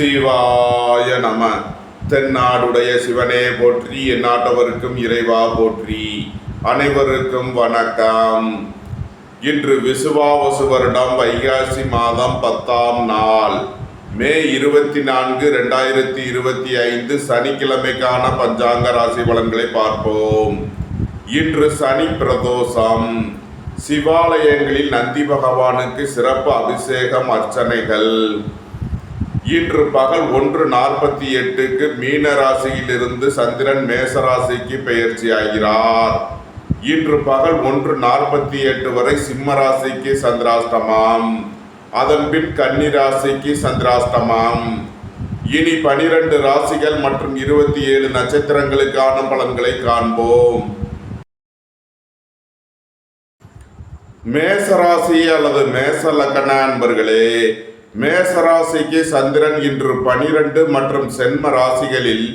சிவாய நம. தென்னாடுடைய சிவனே போற்றி, எந்நாட்டவருக்கும் இறைவா போற்றி. அனைவருக்கும் வணக்கம். இன்று விசுவாவசு வருடம் வைகாசி மாதம் 10ஆம் நாள், மே 24, 2025 சனிக்கிழமைக்கான பஞ்சாங்க ராசி பலன்களை பார்ப்போம். இன்று சனி பிரதோஷம். சிவாலயங்களில் நந்தி பகவானுக்கு சிறப்பு அபிஷேகம், அர்ச்சனைகள். இன்று பகல் 1:48 மீன ராசியிலிருந்து சந்திரன் மேசராசிக்கு பெயர்ச்சி ஆகிறார். இன்று பகல் 1:48 வரை சிம்ம ராசிக்கு சந்திராஷ்டமம், அதன் பின் கன்னி ராசிக்கு சந்திராஷ்டமம். இனி 12 ராசிகள் மற்றும் 27 நட்சத்திரங்களுக்கான பலன்களை காண்போம். மேசராசி அல்லது மேச லக்ன அன்பர்களே, மேசராசிக்கு சந்திரன் இன்று 12 மற்றும் சென்ம ராசிகளில்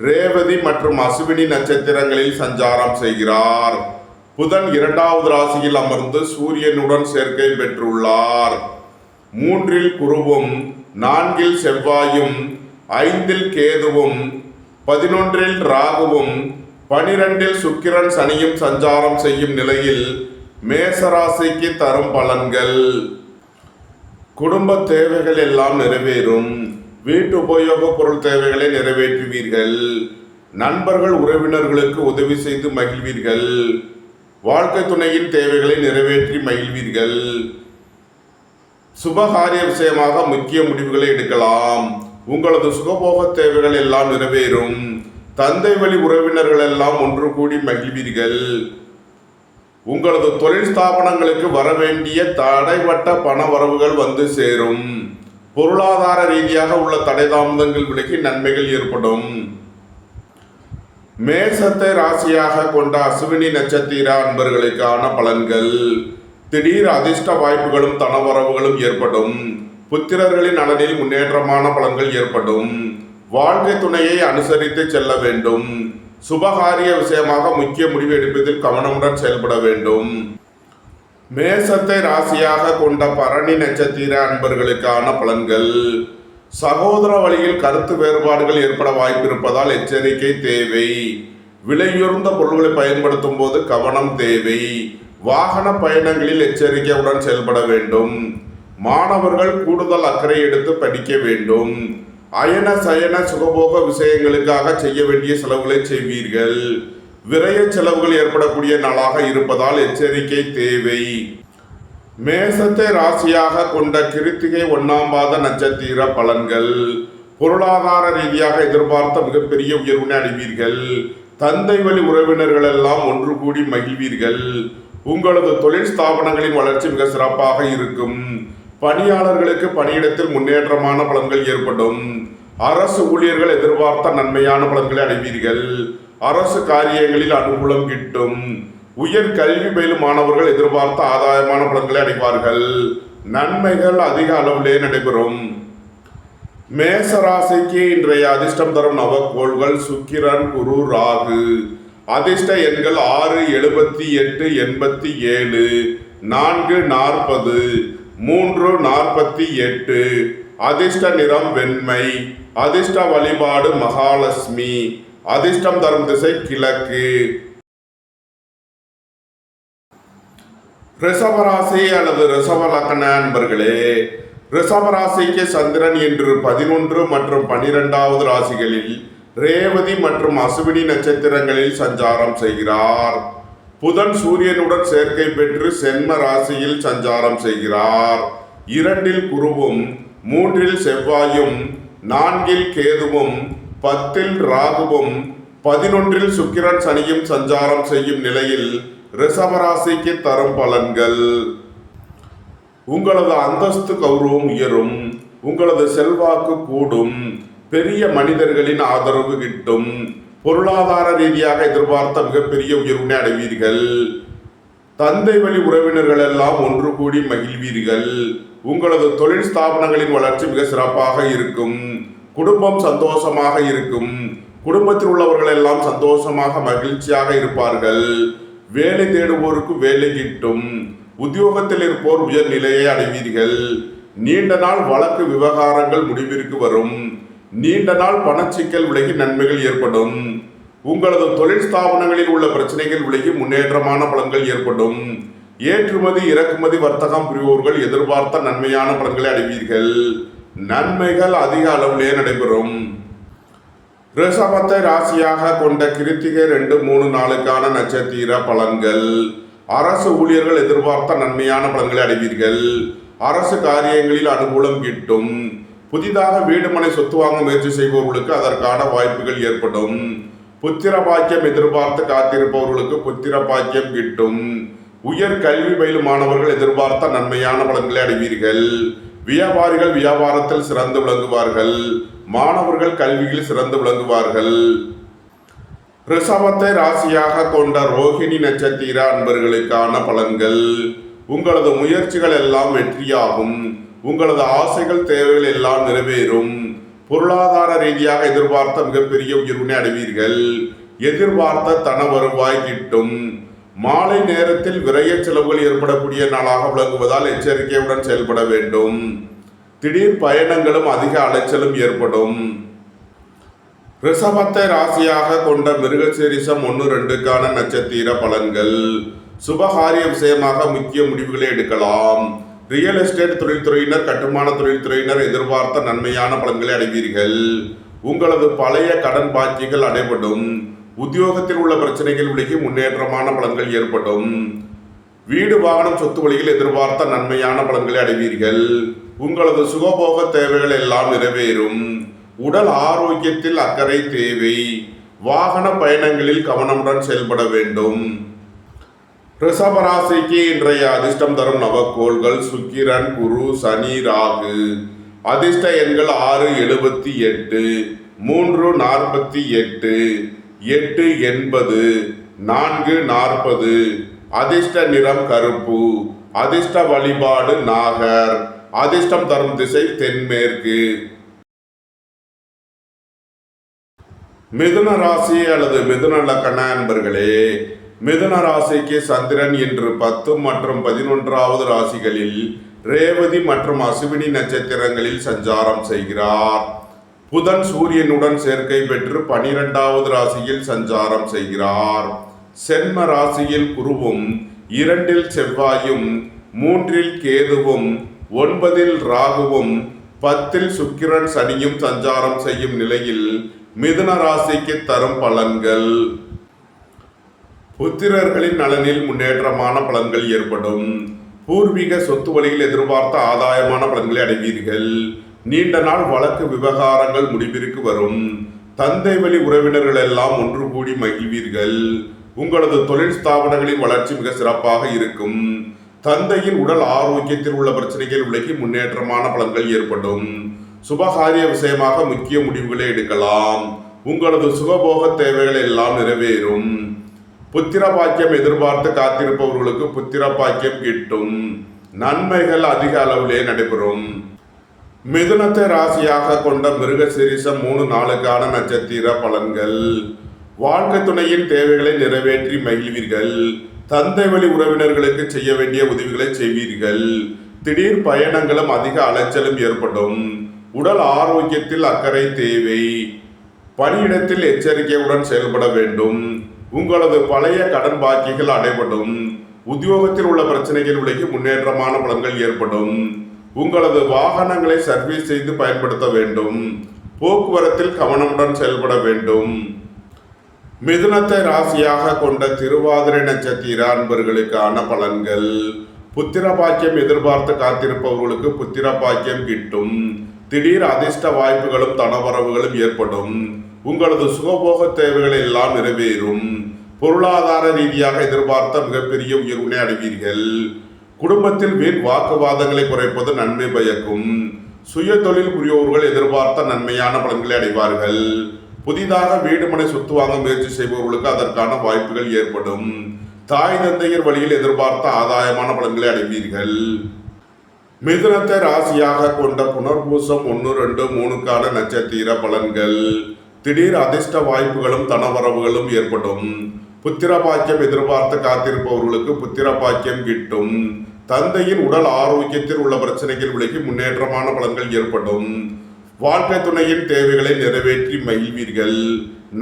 ரேவதி மற்றும் அசுவினி நட்சத்திரங்களில் சஞ்சாரம் செய்கிறார். புதன் 2வது ராசியில் அமர்ந்து சூரியனுடன் சேர்க்கை பெற்றுள்ளார். 3இல் குருவும், 4இல் செவ்வாயும், 5இல் கேதுவும், 11இல் ராகுவும், 12இல் சுக்கிரன் சனியும் சஞ்சாரம் செய்யும் நிலையில் மேசராசிக்கு தரும் பலன்கள்: குடும்ப தேவைகள் எல்லாம் நிறைவேறும். வீட்டு உபயோக பொருள் தேவைகளை நிறைவேற்றுவீர்கள். நண்பர்கள் உறவினர்களுக்கு உதவி செய்து மகிழ்வீர்கள். வாழ்க்கை துணையின் தேவைகளை நிறைவேற்றி மகிழ்வீர்கள். சுபகாரிய விஷயமாக முக்கிய முடிவுகளை எடுக்கலாம். உங்களது சுகபோக தேவைகள் எல்லாம் நிறைவேறும். தந்தை வழி உறவினர்கள் எல்லாம் ஒன்று கூடி மகிழ்வீர்கள். உங்களது தொழில் ஸ்தாபனங்களுக்கு வரவேண்டிய தடைப்பட்ட பண வரவுகள் வந்து சேரும். பொருளாதார ரீதியாக உள்ள தடை தாமதங்கள் விலகி நன்மைகள் ஏற்படும். மேசத்தை ராசியாக கொண்ட அசுவினி நட்சத்திர அன்பர்களுக்கான பலன்கள்: திடீர் அதிர்ஷ்ட வாய்ப்புகளும் தனவரவுகளும் ஏற்படும். புத்திரர்களின் நலனில் முன்னேற்றமான பலன்கள் ஏற்படும். வாழ்க்கை துணையை அனுசரித்து செல்ல வேண்டும். சுபகாரிய விஷயமாக முக்கிய முடிவு எடுப்பதில் கவனமுடன் செயல்பட வேண்டும். மேசத்தை ராசியாக கொண்ட பரணி நட்சத்திர அன்பர்களுக்கான பலன்கள்: சகோதர வழியில் கருத்து வேறுபாடுகள் ஏற்பட வாய்ப்பு இருப்பதால் எச்சரிக்கை தேவை. விலையுயர்ந்த பொருட்களை பயன்படுத்தும் போது கவனம் தேவை. வாகன பயணங்களில் எச்சரிக்கையுடன் செயல்பட வேண்டும். மாணவர்கள் கூடுதல் அக்கறை எடுத்து படிக்க வேண்டும். அயன சயன சுகபோக விஷயங்களுக்காக செய்ய வேண்டிய செலவுகளை செய்வீர்கள். விரய செலவுகள் ஏற்படக்கூடிய நாளாக இருப்பதால் எச்சரிக்கை தேவை. மேசத்தை ராசியாக கொண்ட கிருத்திகை 1ஆம் பாத நட்சத்திர பலன்கள்: பொருளாதார ரீதியாக எதிர்பார்த்த மிகப்பெரிய உயர்வினை அடைவீர்கள். தந்தை வழி உறவினர்கள் எல்லாம் ஒன்று கூடி மகிழ்வீர்கள். உங்களது தொழில் ஸ்தாபனங்களின் வளர்ச்சி மிக சிறப்பாக இருக்கும். பணியாளர்களுக்கு பணியிடத்தில் முன்னேற்றமான பலன்கள் ஏற்படும். அரசு ஊழியர்கள் எதிர்பார்த்த நன்மையான பலன்களை அடைவீர்கள். அரசு காரியங்களில் அனுகூலம் கிட்டும். உயர் கல்வி பயிலும் மாணவர்கள் எதிர்பார்த்த ஆதாயமான பலன்களை அடைவார்கள். நன்மைகள் அதிக அளவிலே நடைபெறும். மேசராசிக்கு இன்றைய அதிர்ஷ்டம் தரும் நவக்கோள்கள்: சுக்கிரன், குரு, ராகு. அதிர்ஷ்ட எண்கள் 6, 78, 87, 4, 40, 3, 48. அதிர்ஷ்ட நிறம் வெண்மை. அதிர்ஷ்ட வழிபாடு மகாலட்சுமி. அதிர்ஷ்டம் தரும் திசை கிழக்கு. ரிஷபராசி அல்லது ரிஷப லக்ன அன்பர்களே, ரிஷபராசிக்கு சந்திரன் இன்று 11 மற்றும் 12வது ராசிகளில் ரேவதி மற்றும் அசுவினி நட்சத்திரங்களில் சஞ்சாரம் செய்கிறார். புதன் சூரியனுடன் சேர்க்கை பெற்று சென்ம ராசியில் சஞ்சாரம் செய்கிறார். 2இல் குருவும், 3இல் செவ்வாயும், 4இல் கேதுவும், 10இல் ராகுவும், 11இல் சுக்கிரன் சனியும் சஞ்சாரம் செய்யும் நிலையில் ரிஷபராசிக்கு தரும் பலன்கள்: உங்களது அந்தஸ்து கௌரவம் உயரும். உங்களது செல்வாக்கு கூடும். பெரிய மனிதர்களின் ஆதரவு கிட்டும். பொருளாதார ரீதியாக எதிர்பார்த்த மிகப்பெரிய உயர்வினை அடைவீர்கள். தந்தை வழி உறவினர்கள் எல்லாம் ஒன்று கூடி மகிழ்வீர்கள். உங்களது தொழில் ஸ்தாபனங்களின் வளர்ச்சி மிக சிறப்பாக இருக்கும். குடும்பம் சந்தோஷமாக இருக்கும். குடும்பத்தில் உள்ளவர்கள் எல்லாம் சந்தோஷமாக மகிழ்ச்சியாக இருப்பார்கள். வேலை தேடுவோருக்கு வேலை கிட்டும். உத்தியோகத்தில் இருப்போர் உயர் நிலையை அடைவீர்கள். நீண்ட நாள் வழக்கு விவகாரங்கள் முடிவிற்கு வரும். நீண்ட நாள் பணச்சிக்கல் விலகி நன்மைகள் ஏற்படும். உங்களது தொழில் ஸ்தாபனங்களில் உள்ள பிரச்சனைகள் விலகி முன்னேற்றமான பலன்கள் ஏற்படும். ஏற்றுமதி இறக்குமதி வர்த்தகம் புரிவோர்கள் எதிர்பார்த்த நன்மையான பலன்களை அடைவீர்கள். நன்மைகள் அதிக அளவிலே நடைபெறும். ரிஷபத்தை ராசியாக கொண்ட கிருத்திகை 2, 3 நாளுக்கான நட்சத்திர பலன்கள். அரசு ஊழியர்கள் எதிர்பார்த்த நன்மையான பலன்களை அடைவீர்கள். அரசு காரியங்களில் அனுகூலம் கிட்டும். புதிதாக வீடு மனை சொத்து வாங்க முயற்சி செய்பவர்களுக்கு அதற்கான வாய்ப்புகள் ஏற்படும். புத்திர பாக்கியம் எதிர்பார்த்து காத்திருப்பவர்களுக்கு புத்திர பாக்கியம் கிட்டும். உயர் கல்வி பயிலும் மாணவர்கள் எதிர்பார்த்த நன்மையான பலன்களை அடைவீர்கள். வியாபாரிகள் வியாபாரத்தில் சிறந்து விளங்குவார்கள். மாணவர்கள் கல்வியில் சிறந்து விளங்குவார்கள். ரிஷபத்தை ராசியாக கொண்ட ரோஹிணி நட்சத்திர அன்பர்களுக்கான பலன்கள். உங்களது முயற்சிகள் எல்லாம் வெற்றியாகும். உங்களது ஆசைகள் தேவைகள் எல்லாம் நிறைவேறும். பொருளாதார ரீதியாக எதிர்பார்த்த மிகப்பெரிய உயர்வினை அடைவீர்கள். எதிர்பார்த்த தன வருவாய் கிட்டும். மாலை நேரத்தில் விரய செலவுகள் ஏற்படக்கூடிய நாளாக விளங்குவதால் எச்சரிக்கையுடன் செயல்பட வேண்டும். திடீர் பயணங்களும் அதிக அலைச்சலும் ஏற்படும். ரிஷபத்தை ராசியாக கொண்ட மிருகசீரிஷம் 1, 2க்கான நட்சத்திர பலன்கள். சுபகாரிய விஷயமாக முக்கிய முடிவுகளை எடுக்கலாம். ரியல் எஸ்டேட் தொழில்துறையினர் கட்டுமான தொழில்துறையினர் எதிர்பார்த்த நன்மையான பலன்களை அடைவீர்கள். உங்களது பழைய கடன் பாக்கிகள் அடைபடும். உத்தியோகத்தில் உள்ள பிரச்சனைகள் விலகி முன்னேற்றமான பலன்கள் ஏற்படும். வீடு வாகனம் சொத்து வழியில் எதிர்பார்த்த நன்மையான பலன்களை அடைவீர்கள். உங்களது சுகபோக தேவைகள் எல்லாம் நிறைவேறும். உடல் ஆரோக்கியத்தில் அக்கறை தேவை. வாகன பயணங்களில் கவனமுடன் செயல்பட வேண்டும். ரிஷபராசிக்கு இன்றைய அதிர்ஷ்டம் தரும் நவக்கோள்கள் சுக்கிரன், குரு, சனி, ராகு. அதிர்ஷ்ட எண்கள் 6, 78, 3, 48, 8, 80, 4, 40. அதிர்ஷ்ட நிறம் கருப்பு. அதிர்ஷ்ட வழிபாடு நாகர். அதிர்ஷ்டம் தரும் திசை தென்மேற்கு. மிதுன ராசி அல்லது மிதுன லக்கண அன்பர்களே, மிதுன ராசிக்கு சந்திரன் இன்று 10 மற்றும் 11வது ராசிகளில் ரேவதி மற்றும் அசுவினி நட்சத்திரங்களில் சஞ்சாரம் செய்கிறார். புதன் சூரியனுடன் சேர்க்கை பெற்று 12வது ராசியில் சஞ்சாரம் செய்கிறார். சென்ம ராசியில் குருவும், 2ல் செவ்வாயும், 3ல் கேதுவும், 9ல் ராகுவும், 10ல் சுக்கிரன் சனியும் சஞ்சாரம் செய்யும் நிலையில் மிதுன ராசிக்கு தரும் பலன்கள். புத்திரர்களின் நலனில் முன்னேற்றமான பலன்கள் ஏற்படும். பூர்வீக சொத்து வழியில் எதிர்பார்த்த ஆதாயமான பலன்களை அடைவீர்கள். நீண்ட நாள் வழக்கு விவகாரங்கள் முடிவிற்கு வரும். தந்தை வழி உறவினர்கள் எல்லாம் ஒன்று கூடி மகிழ்வீர்கள். உங்களது தொழில் ஸ்தாபனங்களின் வளர்ச்சி மிக சிறப்பாக இருக்கும். தந்தையின் உடல் ஆரோக்கியத்தில் உள்ள பிரச்சனைகள் விலகி முன்னேற்றமான பலன்கள் ஏற்படும். சுபகாரிய விஷயமாக முக்கிய முடிவுகளை எடுக்கலாம். உங்களது சுகபோக தேவைகள் எல்லாம் நிறைவேறும். புத்திர பாக்கியம் எதிர்பார்த்து காத்திருப்பவர்களுக்கு புத்திர பாக்கியம் கிட்டும். நன்மைகள் அதிக அளவிலே நடைபெறும். மிதுனத்தை ராசியாக கொண்ட மிருகசீரிஷம் 3 நாளுக்கான நட்சத்திர பலன்கள். வாழ்க்கை துணையின் தேவைகளை நிறைவேற்றி மகிழ்வீர்கள். தந்தை வழி உறவினர்களுக்கு செய்ய வேண்டிய உதவிகளை செய்வீர்கள். திடீர் பயணங்களும் அதிக அலைச்சலும் ஏற்படும். உடல் ஆரோக்கியத்தில் அக்கறை தேவை. பணியிடத்தில் எச்சரிக்கையுடன் செயல்பட வேண்டும். உங்களது பழைய கடன் பாக்கிகள் அடைபடும். உத்தியோகத்தில் உள்ள பிரச்சனைகள் விலகி முன்னேற்றமான பலன்கள் ஏற்படும். உங்களது வாகனங்களை சர்வீஸ் செய்து பயன்படுத்த வேண்டும். போக்குவரத்தில் கவனமுடன் செயல்பட வேண்டும். மிதுனத்தை ராசியாக கொண்ட திருவாதிரை நட்சத்திர அன்பர்களுக்கான பலன்கள். புத்திர பாக்கியம் எதிர்பார்த்து காத்திருப்பவர்களுக்கு புத்திர பாக்கியம் கிட்டும். திடீர் அதிர்ஷ்ட வாய்ப்புகளும் தனவரவுகளும் ஏற்படும். உங்களது சுகபோக தேவைகள் எல்லாம் நிறைவேறும். பொருளாதார ரீதியாக எதிர்பார்த்த மிகப்பெரிய உயர்வினை அடைவீர்கள். குடும்பத்தில் வீண் வாக்குவாதங்களை குறைப்பது நன்மை பயக்கும். சுய தொழில் புரியோர்கள் எதிர்பார்த்த நன்மையான பலன்களை அடைவார்கள். புதிதாக வீடு மனை சொத்து வாங்க முயற்சி செய்பவர்களுக்கு அதற்கான வாய்ப்புகள் ஏற்படும். தாய் தந்தையர் வழியில் எதிர்பார்த்த ஆதாயமான பலன்களை அடைவீர்கள். மிதுனத்தை ராசியாக கொண்ட புனர்பூசம் 1, 2, 3க்கான நட்சத்திர பலன்கள். திடீர் அதிர்ஷ்ட வாய்ப்புகளும் தனவரவுகளும் ஏற்படும். புத்திர பாக்கியம் எதிர்பார்த்து காத்திருப்பவர்களுக்கு புத்திர பாக்கியம் கிட்டும். தந்தையின் உடல் ஆரோக்கியத்தில் உள்ள பிரச்சனைகள் விலகி முன்னேற்றமான பலன்கள் ஏற்படும். வாழ்க்கை துணையின் தேவைகளை நிறைவேற்றி மகிழ்வீர்கள்.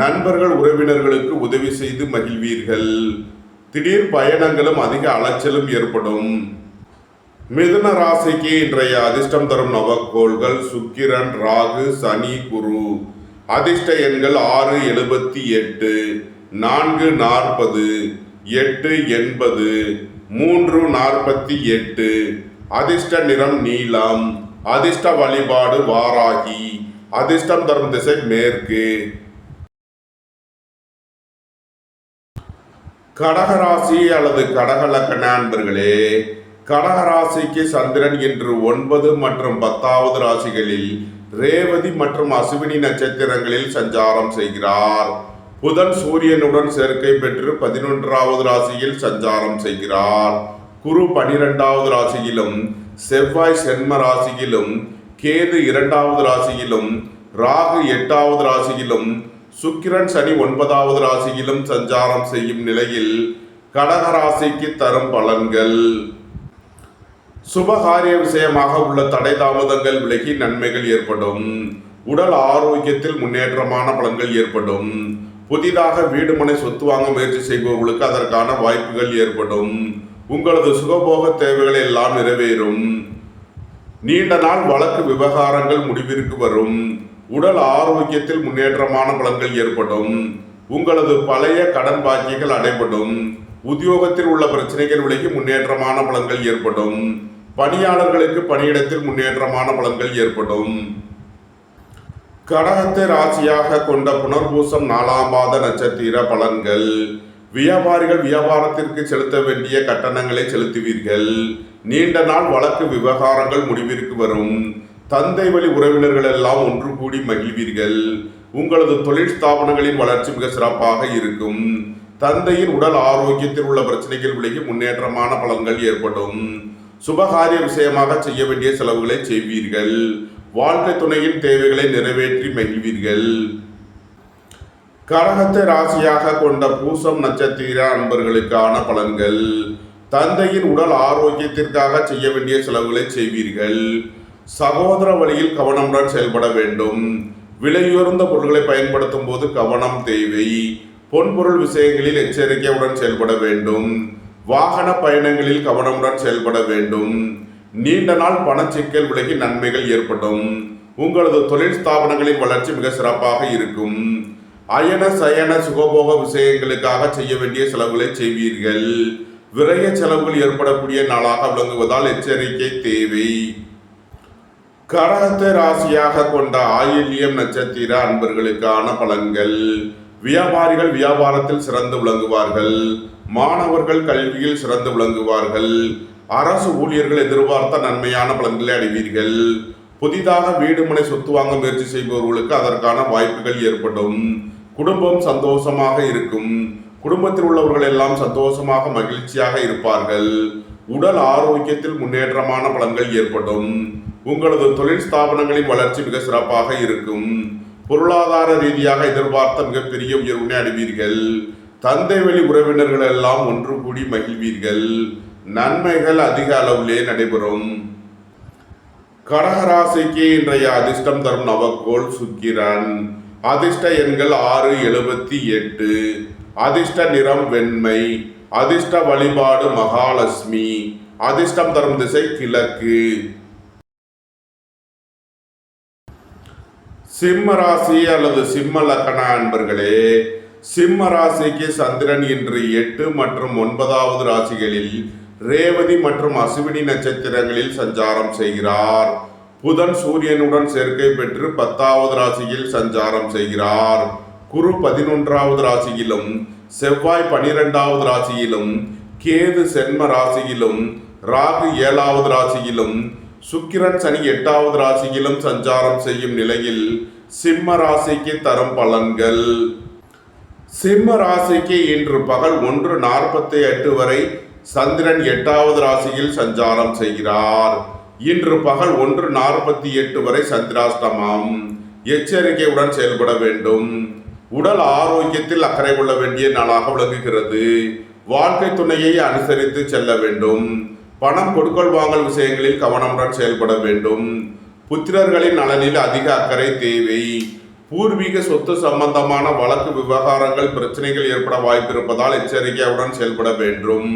நண்பர்கள் உறவினர்களுக்கு உதவி செய்து மகிழ்வீர்கள். திடீர் பயணங்களும் அதிக அலைச்சலும் ஏற்படும். மிதுன ராசிக்கு இன்றைய அதிர்ஷ்டம் தரும் நவக்கோள்கள் சுக்கிரன், ராகு, சனி, குரு. அதிர்ஷ்ட எண்கள் 6, 78, 4, 40, 8, 80, 3, 48. அதிர்ஷ்ட நிறம் நீலம். அதிர்ஷ்ட வழிபாடு வாராகி. அதிர்ஷ்டம் தரும் திசை மேற்கு. கடகராசி அல்லது கடக லக்ன அன்பர்களே, கடகராசிக்கு சந்திரன் இன்று 9 மற்றும் 10வது ராசிகளில் ரேவதி மற்றும் அசுவினி நட்சத்திரங்களில் சஞ்சாரம் செய்கிறார். புதன் சூரியனுடன் சேர்க்கை பெற்று 11வது ராசியில் சஞ்சாரம் செய்கிறார். குரு 12வது ராசியிலும், செவ்வாய் சென்ம ராசியிலும், கேது 2வது ராசியிலும், ராகு 8வது ராசியிலும், சுக்கிரன் சனி 9வது ராசியிலும் சஞ்சாரம் செய்யும் நிலையில் கடகராசிக்கு தரும் பலன்கள். சுபகாரிய விஷயமாக உள்ள தடை தாமதங்கள் விலகி நன்மைகள் ஏற்படும். உடல் ஆரோக்கியத்தில் முன்னேற்றமான பலன்கள் ஏற்படும். புதிதாக வீடு மனை சொத்து வாங்க முயற்சி செய்பவர்களுக்கு அதற்கான வாய்ப்புகள் ஏற்படும். உங்களது சுகபோக தேவைகள் எல்லாம் நிறைவேறும். நீண்ட நாள் வழக்கு விவகாரங்கள் முடிவிற்கு வரும். உடல் ஆரோக்கியத்தில் முன்னேற்றமான பலன்கள் ஏற்படும். உங்களது பழைய கடன் பாக்கிகள் அடைபடும். உத்தியோகத்தில் உள்ள பிரச்சனைகள் விலகி முன்னேற்றமான பலன்கள் ஏற்படும். பணியாளர்களுக்கு பணியிடத்தில் முன்னேற்றமான பலன்கள் ஏற்படும். கடகத்தை ராசியாக கொண்ட புனர்பூசம் 4ஆம் பாத நட்சத்திர பலன்கள். வியாபாரிகள் வியாபாரத்திற்கு செலுத்த வேண்டிய கட்டணங்களை செலுத்துவீர்கள். நீண்ட நாள் வழக்கு விவகாரங்கள் முடிவிற்கு வரும். தந்தை வழி உறவினர்கள் எல்லாம் ஒன்று கூடி மகிழ்வீர்கள். உங்களது தொழில் ஸ்தாபனங்களின் வளர்ச்சி மிக சிறப்பாக இருக்கும். தந்தையின் உடல் ஆரோக்கியத்தில் உள்ள பிரச்சனைகள் விலகி முன்னேற்றமான பலன்கள் ஏற்படும். சுபகாரிய விஷயமாக செய்ய வேண்டிய செலவுகளை செய்வீர்கள். வாழ்க்கை துணையின் தேவைகளை நிறைவேற்றி மகிழ்வீர்கள். கடகத்தை ராசியாக கொண்ட பூசம் நட்சத்திர அன்பர்களுக்கான பலன்கள். தந்தையின் உடல் ஆரோக்கியத்திற்காக செய்ய வேண்டிய செலவுகளை செய்வீர்கள். சகோதர வழியில் கவனமுடன் செயல்பட வேண்டும். விலையுயர்ந்த பொருட்களை பயன்படுத்தும் போது கவனம் தேவை. பொன்பொருள் விஷயங்களில் எச்சரிக்கையுடன் செயல்பட வேண்டும். வாகன பயணங்களில் கவனமுடன் செயல்பட வேண்டும். நீண்ட நாள் பணச்சிக்கல் விலகி நன்மைகள் ஏற்படும். உங்களது தொழில் ஸ்தாபனங்களின் வளர்ச்சி மிக சிறப்பாக இருக்கும். அயன சயன சுகபோக விஷயங்களுக்காக செய்ய வேண்டிய செலவுகளை செய்வீர்கள். விரய செலவுகள் ஏற்படக்கூடிய நாளாக விளங்குவதால் எச்சரிக்கை தேவை. கடகத்தை ராசியாக கொண்ட ஆயில்யம் நட்சத்திர அன்பர்களுக்கான பலன்கள். வியாபாரிகள் வியாபாரத்தில் சிறந்து விளங்குவார்கள். மாணவர்கள் கல்வியில் சிறந்து விளங்குவார்கள். அரசு ஊழியர்கள் எதிர்பார்த்த நன்மையான பலன்களை அடைவீர்கள். புதிதாக வீடு மனை சொத்து வாங்க முயற்சி செய்பவர்களுக்கு அதற்கான வாய்ப்புகள் ஏற்படும். குடும்பம் சந்தோஷமாக இருக்கும். குடும்பத்தில் உள்ளவர்கள் எல்லாம் சந்தோஷமாக மகிழ்ச்சியாக இருப்பார்கள். உடல் ஆரோக்கியத்தில் முன்னேற்றமான பலன்கள் ஏற்படும். உங்களது தொழில் ஸ்தாபனங்களின் வளர்ச்சி மிக சிறப்பாக இருக்கும். பொருளாதார ரீதியாக எதிர்பார்த்த மிகப்பெரிய உயர்வினை அடைவீர்கள். தந்தை வழி உறவினர்கள் எல்லாம் ஒன்று கூடி மகிழ்வீர்கள். நன்மைகள் அதிக அளவிலே நடைபெறும். கடகராசிக்கு இன்றைய அதிர்ஷ்டம் தரும் நவக்கோள் சுக்கிரன். அதிர்ஷ்ட எண்கள் 6, 78. அதிர்ஷ்ட நிறம் வெண்மை. அதிர்ஷ்ட வழிபாடு மகாலட்சுமி. அதிர்ஷ்டம் தரும் திசை கிழக்கு. சிம்ம ராசி அல்லது சிம்ம லக்கண அன்பர்களே, சிம்ம ராசிக்கு சந்திரன் இன்று 8 மற்றும் 9வது ராசிகளில் ரேவதி மற்றும் அசுவினி நட்சத்திரங்களில் சஞ்சாரம் செய்கிறார். புதன் சூரியனுடன் சேர்க்கை பெற்று 10வது ராசியில் சஞ்சாரம் செய்கிறார். குரு 11வது ராசியிலும், செவ்வாய் 12வது ராசியிலும், கேது சென்ம ராசியிலும், ராகு 7வது ராசியிலும், சுக்கிரன் சனி 8வது ராசியிலும் சஞ்சாரம் செய்யும் நிலையில் சிம்ம ராசிக்கு தரும் பலன்கள். சிம்ம ராசிக்கு இன்று பகல் 1:48 வரை சந்திரன் 8வது ராசியில் சஞ்சாரம் செய்கிறார். இன்று பகல் 1:48 வரை சந்திராஷ்டமம். எச்சரிக்கையுடன் செயல்பட வேண்டும். உடல் ஆரோக்கியத்தில் அக்கறை கொள்ள வேண்டிய நாளாக விளங்குகிறது. வாழ்க்கை துணையை அனுசரித்து செல்ல வேண்டும். பணம் கொடுக்கல் வாங்கல் விஷயங்களில் கவனமுடன் செயல்பட வேண்டும். புத்திரர்களின் நலனில் அதிக அக்கறை தேவை. பூர்வீக சொத்து சம்பந்தமான வழக்கு விவகாரங்கள் பிரச்சனைகள் ஏற்பட வாய்ப்பிருப்பதால் எச்சரிக்கையுடன் செயல்பட வேண்டும்.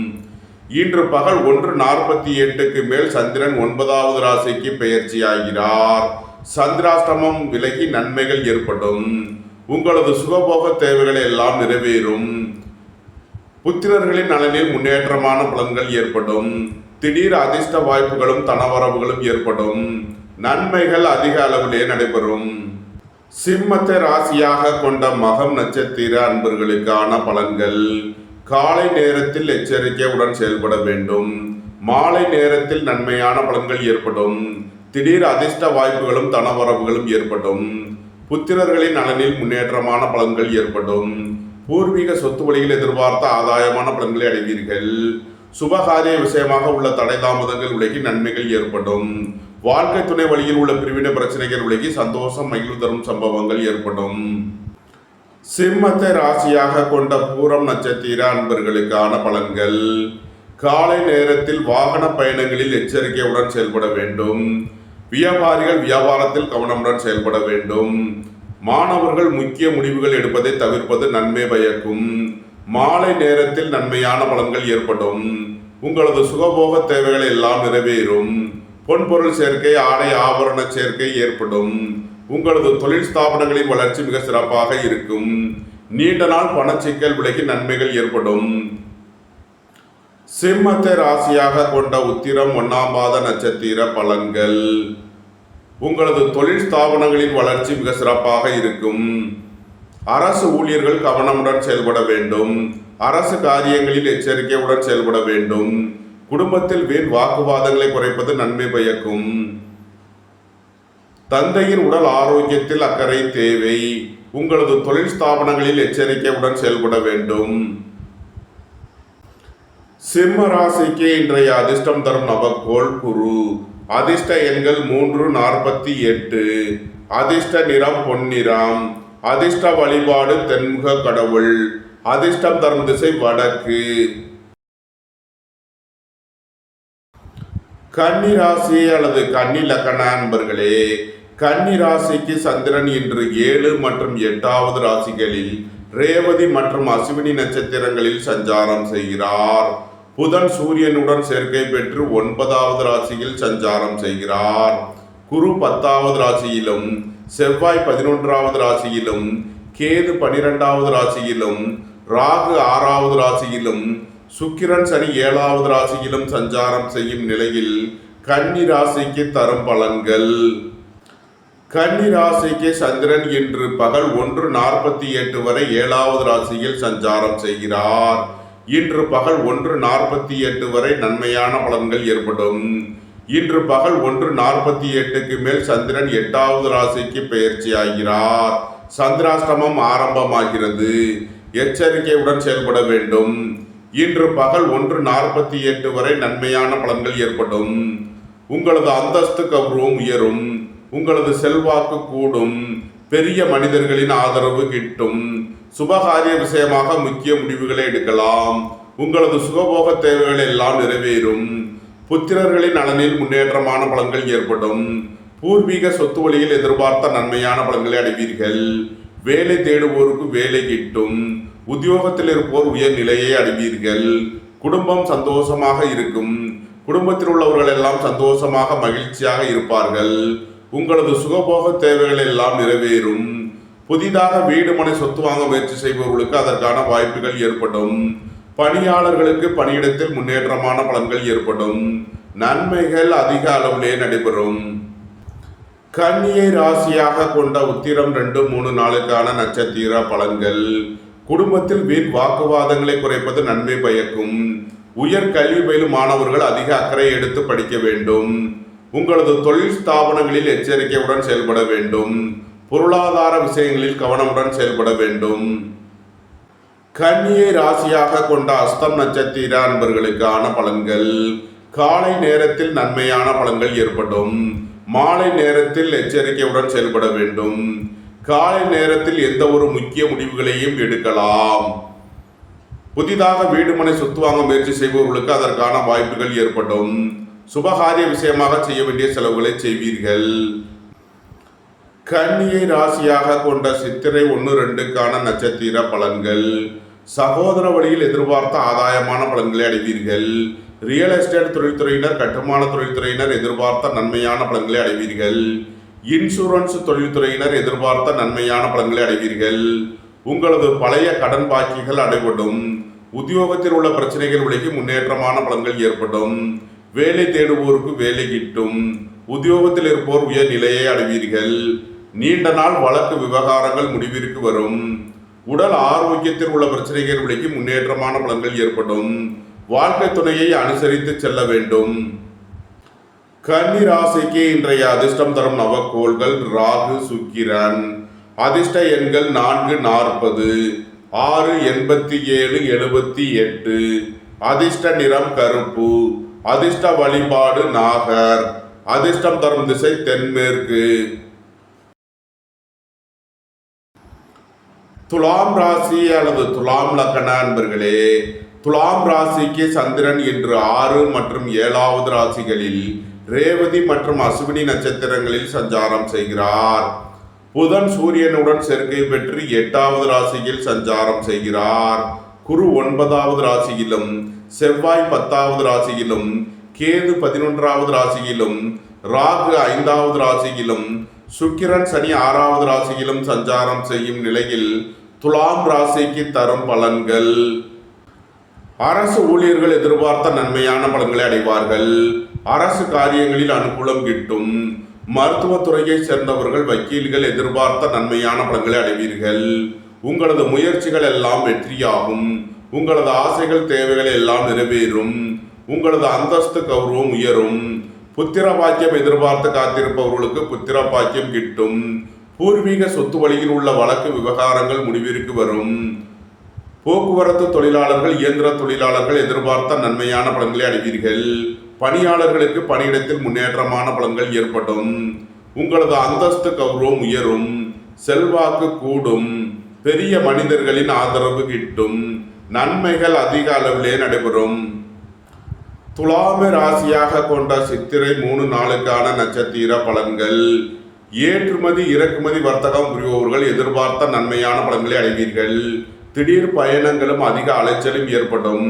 இன்று பகல் 1:48க்கு மேல் சந்திரன் 9வது ராசிக்கு பெயர்ச்சியாகிறார். சந்திராஷ்டமம் விலகி நன்மைகள் ஏற்படும். உங்களது சுகபோக தேவைகள் எல்லாம் நிறைவேறும். புத்திரர்களின் நலனில் முன்னேற்றமான பலன்கள் ஏற்படும். திடீர் அதிர்ஷ்ட வாய்ப்புகளும் தனவரவுகளும் ஏற்படும். நன்மைகள் அதிக அளவிலே நடைபெறும். சிம்மத்தை ராசியாக கொண்ட மகம் நட்சத்திர அன்பர்களுக்கான பலன்கள். காலை நேரத்தில் எச்சரிக்கையுடன் செயல்பட வேண்டும். மாலை நேரத்தில் நன்மையான பலன்கள் ஏற்படும். திடீர் அதிர்ஷ்ட வாய்ப்புகளும் தனவரவுகளும் ஏற்படும். புத்திரர்களின் நலனில் முன்னேற்றமான பலன்கள் ஏற்படும். பூர்வீக சொத்து வழியில் எதிர்பார்த்த ஆதாயமான பலன்களை அடைவீர்கள். சுபகாரிய விஷயமாக உள்ள தடை தாமதங்கள் விலகி நன்மைகள் ஏற்படும். வாழ்க்கை துணை வழியில் உள்ள பிரிவினை பிரச்சனைகள் விலகி சந்தோஷம் மகிழ்வு தரும் சம்பவங்கள் ஏற்படும். சிம்மத்தை ராசியாக கொண்ட பூரம் நட்சத்திர அன்பர்களுக்கான பலன்கள். காலை நேரத்தில் வாகன பயணங்களில் எச்சரிக்கையுடன் செயல்பட வேண்டும். வியாபாரிகள் வியாபாரத்தில் கவனமுடன் செயல்பட வேண்டும். மாணவர்கள் முக்கிய முடிவுகள் எடுப்பதை தவிர்ப்பது நன்மை பயக்கும். மாலை நேரத்தில் நன்மையான பலன்கள் ஏற்படும். உங்களது சுகபோக தேவைகள் எல்லாம் நிறைவேறும். பொன்பொருள் சேர்க்கை, ஆடை ஆபரண சேர்க்கை ஏற்படும். உங்களது தொழில் ஸ்தாபனங்களின் வளர்ச்சி மிக சிறப்பாக இருக்கும். நீண்ட நாள் பணச்சிக்கல் விலகி நன்மைகள் ஏற்படும். சிம்மத்தை ராசியாக கொண்ட உத்திரம் 1ஆம் பாத நட்சத்திர பலன்கள். உங்களது தொழில் ஸ்தாபனங்களின் வளர்ச்சி மிக சிறப்பாக இருக்கும். அரசு ஊழியர்கள் கவனமுடன் செயல்பட வேண்டும். அரசு காரியங்களில் எச்சரிக்கையுடன் செயல்பட வேண்டும். குடும்பத்தில் வீண் வாக்குவாதங்களை குறைப்பது நன்மை பயக்கும். தந்தையின் உடல் ஆரோக்கியத்தில் அக்கறை தேவை. உங்களது தொழில் ஸ்தாபனங்களில் எச்சரிக்கையுடன் செயல்பட வேண்டும். சிம்ம ராசிக்கு இன்றைய அதிர்ஷ்டம் தரும் நவக்கோள் குரு. அதிர்ஷ்ட எண்கள் 348. அதிர்ஷ்ட நிறம் பொன்னிறம். அதிர்ஷ்ட வழிபாடு தென்முக கடவுள். அதிர்ஷ்டம் தரும் திசை வடக்கு. கன்னி ராசி அல்லது கன்னி லக்கண அன்பர்களே, கன்னி ராசிக்கு சந்திரன் இன்று 7 மற்றும் 8வது ராசிகளில் ரேவதி மற்றும் அஸ்வினி நட்சத்திரங்களில் சஞ்சாரம் செய்கிறார். புதன் சூரியனுடன் சேர்க்கை பெற்று 9வது ராசியில் சஞ்சாரம் செய்கிறார். குரு 10வது ராசியிலும், செவ்வாய் 11வது ராசியிலும், கேது 12வது ராசியிலும், ராகு 6வது ராசியிலும், சுக்கிரன் சனி 7வது ராசியிலும் சஞ்சாரம் செய்யும் நிலையில் கன்னி ராசிக்கு தரும் பலன்கள். கன்னி ராசிக்கு சந்திரன் இன்று பகல் 1:48 வரை 7வது ராசியில் சஞ்சாரம் செய்கிறார். இன்று பகல் 1:48 வரை நன்மையான பலன்கள் ஏற்படும். இன்று பகல் 1:48க்கு மேல் சந்திரன் 8வது ராசிக்கு பெயர்ச்சி ஆகிறார். சந்திராஷ்டமம் ஆரம்பமாகிறது. எச்சரிக்கையுடன் செயல்பட வேண்டும். இன்று பகல் 1:48 வரை நன்மையான பலன்கள் ஏற்படும். உங்களது அந்தஸ்து கௌரவம் உயரும். உங்களது செல்வாக்கு கூடும். பெரிய மனிதர்களின் ஆதரவு கிட்டும். சுபகாரிய விஷயமாக முக்கிய முடிவுகளை எடுக்கலாம். உங்களது சுகபோக தேவைகள் எல்லாம் நிறைவேறும். புத்திரர்களின் நலனில் முன்னேற்றமான பலன்கள் ஏற்படும். பூர்வீக சொத்து வழியில் எதிர்பார்த்த நன்மையான பலன்களை அடைவீர்கள். வேலை தேடுவோருக்கு வேலை கிட்டும். உத்தியோகத்தில் இருப்போர் உயர் நிலையை அடைவீர்கள். குடும்பம் சந்தோஷமாக இருக்கும். குடும்பத்தில் உள்ளவர்கள் எல்லாம் சந்தோஷமாக மகிழ்ச்சியாக இருப்பார்கள். உங்களது சுகபோக தேவைகள் எல்லாம் நிறைவேறும். புதிதாக வீடு மனை சொத்து வாங்க முயற்சி செய்பவர்களுக்கு அதற்கான வாய்ப்புகள் ஏற்படும். பணியாளர்களுக்கு பணியிடத்தில் முன்னேற்றமான பலன்கள் ஏற்படும். நன்மைகள் அதிக அளவிலே நடைபெறும். கன்னியை ராசியாக கொண்ட உத்திரம் 2, 3 நாளுக்கான நட்சத்திர பலன்கள். குடும்பத்தில் வீண் வாக்குவாதங்களை குறைப்பது நன்மை பயக்கும். உயர் கல்வி பயிலும் மாணவர்கள் அதிக அக்கறை எடுத்து படிக்க வேண்டும். உங்களது தொழில் ஸ்தாபனங்களில் எச்சரிக்கையுடன் செயல்பட வேண்டும். பொருளாதார விஷயங்களில் கவனமுடன் செயல்பட வேண்டும். கன்னியை ராசியாக கொண்ட அஸ்தம் நட்சத்திர அன்பர்களுக்கான பலன்கள். காலை நேரத்தில் நன்மையான பலன்கள் ஏற்படும். மாலை நேரத்தில் எச்சரிக்கையுடன் செயல்பட வேண்டும். காலை நேரத்தில் எந்த ஒரு முக்கிய முடிவுகளையும் எடுக்கலாம். புதிதாக வீடு மனை சொத்து வாங்க முயற்சி செய்பவர்களுக்கு அதற்கான வாய்ப்புகள் ஏற்படும். சுபகாரிய விஷயமாக செய்ய வேண்டிய செலவுகளை செய்வீர்கள். கன்னியை ராசியாக கொண்ட சித்திரை 1-2க்கான நட்சத்திர பலன்கள். சகோதர வழியில் எதிர்பார்த்த ஆதாயமான பலன்களை அடைவீர்கள். ரியல் எஸ்டேட் தொழில்துறையினர், கட்டுமான தொழில்துறையினர் எதிர்பார்த்த நன்மையான பலன்களை அடைவீர்கள். இன்சூரன்ஸ் தொழில்துறையினர் எதிர்பார்த்த நன்மையான பலன்களை அடைவீர்கள். உங்களது பழைய கடன் பாக்கிகள் அடைபடும். உத்தியோகத்தில் உள்ள பிரச்சனைகள் விலகி முன்னேற்றமான பலன்கள் ஏற்படும். வேலை தேடுவோருக்கு வேலை கிட்டும். உத்தியோகத்தில் இருப்போர் உயர் நிலையை அடைவீர்கள். நீண்ட நாள் வழக்கு விவகாரங்கள் முடிவிற்கு வரும். உடல் ஆரோக்கியத்தில் உள்ள பிரச்சனைகள் விலகி முன்னேற்றமான பலன்கள் ஏற்படும். வாழ்க்கை துணையை அனுசரித்து செல்ல வேண்டும். கன்னி ராசிக்கு இன்றைய அதிர்ஷ்டம் தரும் நவக்கோள்கள் ராகு, சுக்கிரன். அதிர்ஷ்ட எண்கள் 4, 40, 6, 87, 78. அதிர்ஷ்ட நிறம் கருப்பு. அதிர்ஷ்ட வழிபாடு நாகர். அதிர்ஷ்டம் தரும் திசை தென்மேற்கு. துலாம் ராசி அல்லது துலாம் லக்ன அன்பர்களே, துலாம் ராசிக்கு சந்திரன் இன்று 6 மற்றும் 7வது ராசிகளில் ரேவதி மற்றும் அஸ்வினி நட்சத்திரங்களில் சஞ்சாரம் செய்கிறார். புதன் சூரியனுடன் சேர்க்கை பெற்று 8வது ராசியில் சஞ்சாரம் செய்கிறார். குரு 9வது ராசியிலும், செவ்வாய் 10வது ராசியிலும், கேது 11வது ராசியிலும், ராகு 5வது ராசியிலும், சுக்கிரன் சனி 6வது ராசியிலும் சஞ்சாரம் செய்யும் நிலையில் துலாம் ராசிக்கு தரும் பலன்கள். அரசு ஊழியர்கள் எதிர்பார்த்த நன்மையான பலன்களை அடைவார்கள். அரசு காரியங்களில் அனுகூலம் கிட்டும். மருத்துவத்துறையை சேர்ந்தவர்கள், வக்கீல்கள் எதிர்பார்த்த நன்மையான பலன்களை அடைவீர்கள். உங்களது முயற்சிகள் எல்லாம் வெற்றியாகும். உங்களது ஆசைகள், தேவைகள் எல்லாம் நிறைவேறும். உங்களது அந்தஸ்து, கௌரவம் உயரும். புத்திர பாக்கியம் எதிர்பார்த்து காத்திருப்பவர்களுக்கு புத்திர பாக்கியம் கிட்டும். பூர்வீக சொத்து வழியில் உள்ள வழக்கு விவகாரங்கள் முடிவிற்கு வரும். போக்குவரத்து தொழிலாளர்கள், இயந்திர தொழிலாளர்கள் எதிர்பார்த்த நன்மையான பலன்களை அடைவீர்கள். பணியாளர்களுக்கு பணியிடத்தில் முன்னேற்றமான பலன்கள் ஏற்படும். உங்களது அந்தஸ்து, கௌரவம் உயரும். செல்வாக்கு கூடும். பெரிய மனிதர்களின் ஆதரவு கிட்டும். நன்மைகள் அதிக அளவிலே நடைபெறும். துலாம ராசியாக கொண்ட சித்திரை 3 நாளுக்கான நட்சத்திர பலன்கள். ஏற்றுமதி இறக்குமதி வர்த்தகம் புரிபவர்கள் எதிர்பார்த்த நன்மையான பலன்களை அடைவீர்கள். திடீர் பயணங்களும் அதிக அலைச்சலும் ஏற்படும்.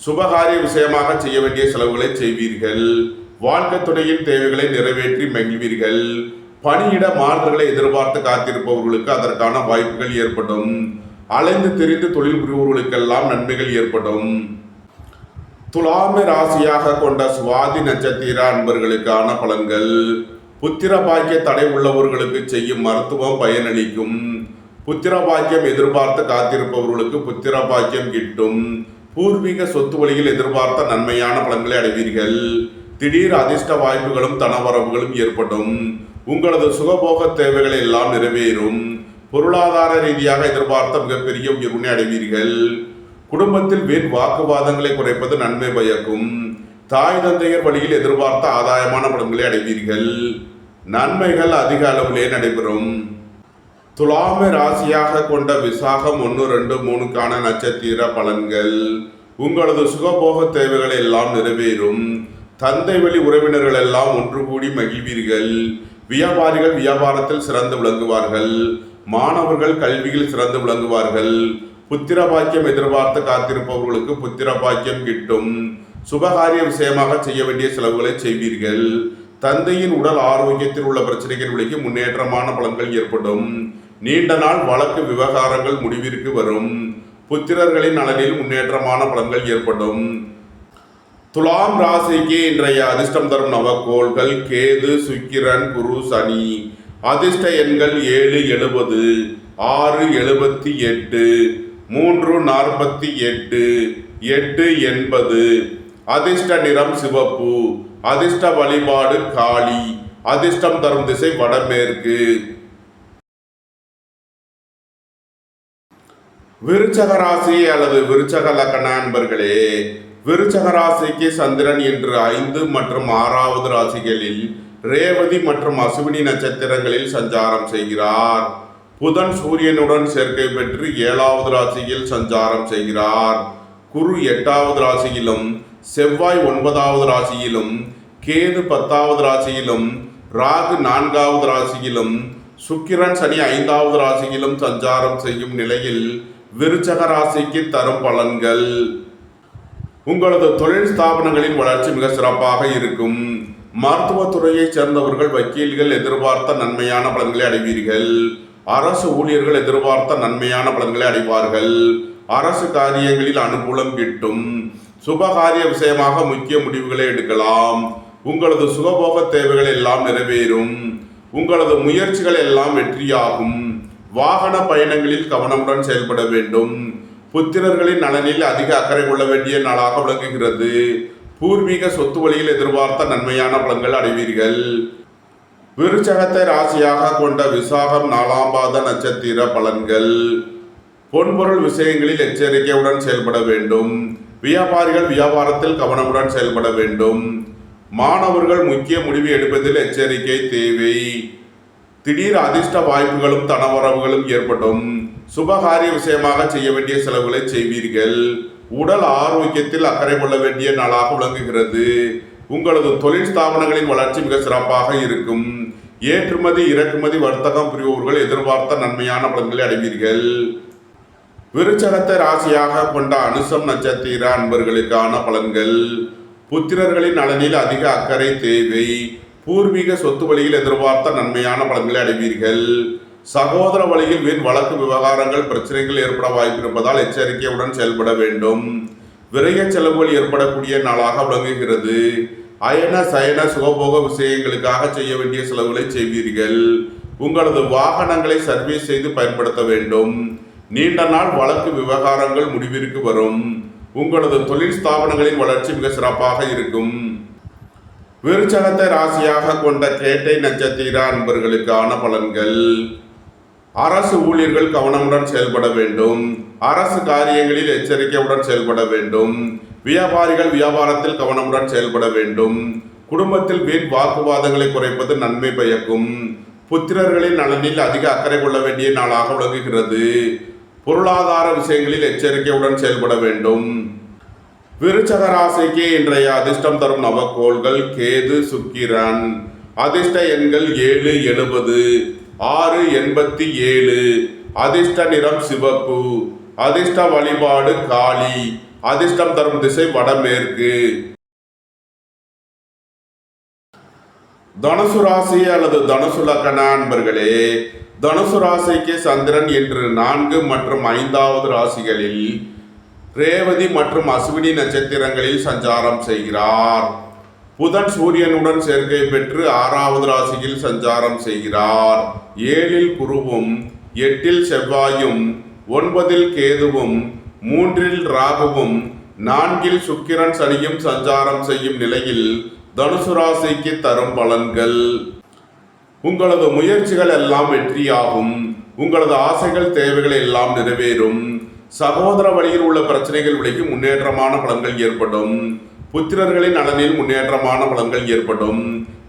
சுபகாரிய விஷயமாக செய்ய வேண்டிய செலவுகளை செய்வீர்கள். வாழ்க்கை துணையின் தேவைகளை நிறைவேற்றி மகிழ்வீர்கள். பணியிட மாறுதல்களை எதிர்பார்த்து காத்திருப்பவர்களுக்கு அதற்கான வாய்ப்புகள் ஏற்படும். அலைந்து திரிந்து தொழில் புரிபவர்களுக்கெல்லாம் நன்மைகள் ஏற்படும். துலாம ராசியாக கொண்ட சுவாதி நட்சத்திர அன்பர்களுக்கான பலன்கள். புத்திர பாக்கிய தடை உள்ளவர்களுக்கு செய்யும் மருத்துவம் பயனளிக்கும். புத்திர பாக்கியம் எதிர்பார்த்து காத்திருப்பவர்களுக்கு புத்திர பாக்கியம் கிட்டும். பூர்வீக சொத்து வழியில் எதிர்பார்த்த நன்மையான பலன்களை அடைவீர்கள். திடீர் அதிர்ஷ்ட வாய்ப்புகளும் தனவரவுகளும் ஏற்படும். உங்களது சுகபோக தேவைகள் எல்லாம் நிறைவேறும். பொருளாதார ரீதியாக எதிர்பார்த்த மிகப்பெரிய உயர்வினை அடைவீர்கள். குடும்பத்தில் வீண் வாக்குவாதங்களை குறைப்பது நன்மை பயக்கும். தாய் தந்தையர் வழியில் எதிர்பார்த்த ஆதாயமான பலன்களை அடைவீர்கள். நன்மைகள் அதிக அளவிலே நடைபெறும். துலாம ராசியாக கொண்ட விசாகம் 1, 2, 3க்கான நட்சத்திர பலன்கள். உங்களது சுகபோக தேவைகள் எல்லாம் நிறைவேறும். தந்தை வழி உறவினர்கள் எல்லாம் ஒன்று கூடி மகிழ்வீர்கள். வியாபாரிகள் வியாபாரத்தில் சிறந்து விளங்குவார்கள். மாணவர்கள் கல்வியில் சிறந்து விளங்குவார்கள். புத்திர பாக்கியம் எதிர்பார்த்து காத்திருப்பவர்களுக்கு புத்திர பாக்கியம் கிட்டும். சுபகாரிய விஷயமாக செய்ய வேண்டிய செலவுகளை செய்வீர்கள். தந்தையின் உடல் ஆரோக்கியத்தில் உள்ள பிரச்சனைகள் விலகி முன்னேற்றமான பலன்கள் ஏற்படும். நீண்ட நாள் வழக்கு விவகாரங்கள் முடிவிற்கு வரும். புத்திரர்களின் நலனில் முன்னேற்றமான பலன்கள் ஏற்படும். துலாம் ராசிக்கு இன்றைய அதிர்ஷ்டம் தரும் நவக்கோள்கள் கேது, சுக்கிரன், குரு, சனி. அதிர்ஷ்ட எண்கள் 7, 70, 6, 78, 3, 48, 8, 80. அதிர்ஷ்ட நிறம் சிவப்பு. அதிர்ஷ்ட வழிபாடு காளி. அதிர்ஷ்டம் தரும் திசை வடமேற்கு. விருச்சக ராசி அல்லது விருச்சக லக்ன அன்பர்களே, விருச்சக ராசிக்கு சந்திரன் இன்று 5 மற்றும் 6வது ராசிகளில் ரேவதி மற்றும் அஸ்வினி நட்சத்திரங்களில் சஞ்சாரம் செய்கிறார். புதன் சூரியனுடன் சேர்க்கை பெற்று 7வது ராசியில் சஞ்சாரம் செய்கிறார். குரு 8வது ராசியிலும், செவ்வாய் 9வது ராசியிலும், கேது 10வது ராசியிலும், ராகு 4வது ராசியிலும், சுக்கிரன் சனி 5வது ராசியிலும் சஞ்சாரம் செய்யும் நிலையில் விருச்சக ராசிக்கு தரும் பலன்கள். உங்களது தொழில் ஸ்தாபனங்களின் வளர்ச்சி மிக சிறப்பாக இருக்கும். மருத்துவத்துறையை சேர்ந்தவர்கள், வக்கீல்கள் எதிர்பார்த்த நன்மையான பலன்களை அடைவீர்கள். அரசு ஊழியர்கள் எதிர்பார்த்த நன்மையான பலன்களை அடைவார்கள். அரசு காரியங்களில் அனுகூலம் கிட்டும். சுபகாரிய விஷயமாக முக்கிய முடிவுகளை எடுக்கலாம். உங்களது சுகபோக தேவைகள் எல்லாம் நிறைவேறும். உங்களது முயற்சிகள் எல்லாம் வெற்றியாகும். வாகன பயணங்களில் கவனமுடன் செயல்பட வேண்டும். புத்திரர்களின் நலனில் அதிக அக்கறை கொள்ள வேண்டிய நாளாக விளங்குகிறது. பூர்வீக சொத்து வழியில் எதிர்பார்த்த நன்மையான பலன்கள் அடைவீர்கள். விருச்சகத்தை ராசியாக கொண்ட விசாகம் 4ஆம் பாத நட்சத்திர பலன்கள். பொன்பொருள் விஷயங்களில் எச்சரிக்கையுடன் செயல்பட வேண்டும். வியாபாரிகள் வியாபாரத்தில் கவனமுடன் செயல்பட வேண்டும். மாணவர்கள் முக்கிய முடிவு எடுப்பதில் எச்சரிக்கை தேவை. திடீர் அதிர்ஷ்ட வாய்ப்புகளும் தனவரவுகளும் ஏற்படும். சுபகாரிய விஷயமாக செய்ய வேண்டிய செலவுகளை செய்வீர்கள். உடல் ஆரோக்கியத்தில் அக்கறை கொள்ள வேண்டிய நாளாக விளங்குகிறது. உங்களது தொழில் ஸ்தாபனங்களின் வளர்ச்சி மிக சிறப்பாக இருக்கும். ஏற்றுமதி இறக்குமதி வர்த்தகம் புரிபவர்கள் எதிர்பார்த்த நன்மையான பலன்களை அடைவீர்கள். விருச்சகத்தை ராசியாக கொண்ட அனுசம் நட்சத்திர அன்பர்களுக்கான பலன்கள். புத்திரர்களின் நலனில் அதிக அக்கறை தேவை. பூர்வீக சொத்து வழியில் எதிர்பார்த்த நன்மையான பலன்களை அடைவீர்கள். சகோதர வழியில் வீண் வழக்கு விவகாரங்கள் பிரச்சனைகள் ஏற்பட வாய்ப்பிருப்பதால் எச்சரிக்கையுடன் செயல்பட வேண்டும். விரைய செலவுகள் ஏற்படக்கூடிய நாளாக விளங்குகிறது. அயன சயன சுகபோக விஷயங்களுக்காக செய்ய வேண்டிய செலவுகளை செய்வீர்கள். உங்களது வாகனங்களை சர்வீஸ் செய்து பயன்படுத்த வேண்டும். நீண்ட நாள் வழக்கு விவகாரங்கள் முடிவிற்கு வரும். உங்களது தொழில் ஸ்தாபனங்களின் வளர்ச்சி மிக சிறப்பாக இருக்கும். விருச்சகத்தை ராசியாக கொண்ட கேட்டை நட்சத்திர அன்பர்களுக்கான பலன்கள். அரசு ஊழியர்கள் கவனமுடன் செயல்பட வேண்டும். அரசு காரியங்களில் எச்சரிக்கையுடன் செயல்பட வேண்டும். வியாபாரிகள் வியாபாரத்தில் கவனமுடன் செயல்பட வேண்டும். குடும்பத்தில் வீண் வாக்குவாதங்களை குறைப்பது நன்மை பயக்கும். புத்திரர்களின் நலனில் அதிக அக்கறை கொள்ள வேண்டிய நாளாக விளங்குகிறது. பொருளாதார விஷயங்களில் எச்சரிக்கையுடன் செயல்பட வேண்டும். விருச்சக ராசிக்கு இன்றைய அதிர்ஷ்டம் தரும் நவக்கோள்கள் கேது, சுக்கிரன். அதிர்ஷ்ட எண்கள் 7, 70, 6, 87. அதிர்ஷ்ட நிறம் சிவப்பு. அதிர்ஷ்ட வழிபாடு காளி. அதிர்ஷ்டம் தரும் திசை வடமேற்கு. தனுசு ராசி அல்லது தனுசு லக்ன அன்பர்களே, தனுசு ராசிக்கு சந்திரன் இன்று 4 மற்றும் 5வது ராசிகளில் ரேவதி மற்றும் அஸ்வினி நட்சத்திரங்களில் சஞ்சாரம் செய்கிறார். புதன் சூரியனுடன் சேர்க்கை பெற்று 6வது ராசியில் சஞ்சாரம் செய்கிறார். 7ல் குருவும், 8ல் செவ்வாயும், 9ல் கேதுவும், 3ல் ராகுவும், 4ல் சுக்கிரன் சனியும் சஞ்சாரம் செய்யும் நிலையில் தனுசு ராசிக்கு தரும் பலன்கள். உங்களது முயற்சிகள் எல்லாம் வெற்றியாகும். உங்களது ஆசைகள் தேவைகள் எல்லாம் நிறைவேறும். சகோதர வழியில் உள்ள பிரச்சனைகள் விலகி முன்னேற்றமான பலன்கள் ஏற்படும். புத்திரர்களின் நலனில் முன்னேற்றமான பலன்கள் ஏற்படும்.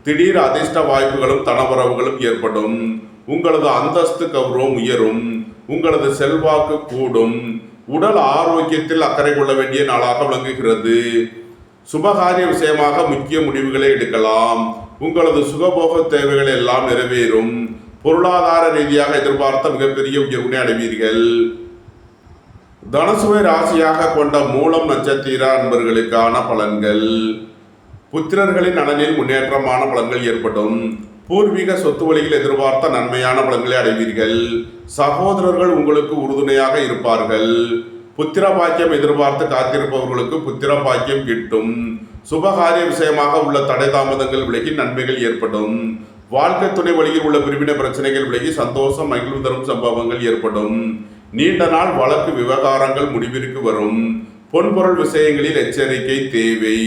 திடீர் அதிர்ஷ்ட வாய்ப்புகளும் தனவரவுகளும் ஏற்படும். உங்களது அந்தஸ்து கௌரவம் உயரும். உங்களது செல்வாக்கு கூடும். உடல் ஆரோக்கியத்தில் அக்கறை கொள்ள வேண்டிய நாளாக விளங்குகிறது. சுபகாரிய விஷயமாக முக்கிய முடிவுகளை எடுக்கலாம். உங்களது சுகபோக தேவைகள் எல்லாம் நிறைவேறும். பொருளாதார ரீதியாக எதிர்பார்த்த மிகப்பெரிய உயர்வினை அடைவீர்கள். தனுசுவை ராசியாக கொண்ட மூலம் நட்சத்திர அன்பர்களுக்கான பலன்கள். புத்திரர்களின் நலனில் முன்னேற்றமான பலன்கள் ஏற்படும். பூர்வீக சொத்து வழியில் எதிர்பார்த்த நன்மையான பலன்களை அடைவீர்கள். சகோதரர்கள் உங்களுக்கு உறுதுணையாக இருப்பார்கள். புத்திர பாக்கியம் எதிர்பார்த்து காத்திருப்பவர்களுக்கு புத்திர பாக்கியம் கிட்டும். சுபகாரிய விஷயமாக உள்ள தடை தாமதங்கள் விலகி நன்மைகள் ஏற்படும். வாழ்க்கை துணை வழியில் உள்ள பிரிவினை பிரச்சனைகள் விலகி சந்தோஷம் மகிழ்வு தரும் சம்பவங்கள் ஏற்படும். நீண்ட நாள் வழக்கு விவகாரங்கள் முடிவிற்கு வரும். பொன்பொருள் விஷயங்களில் எச்சரிக்கை தேவை.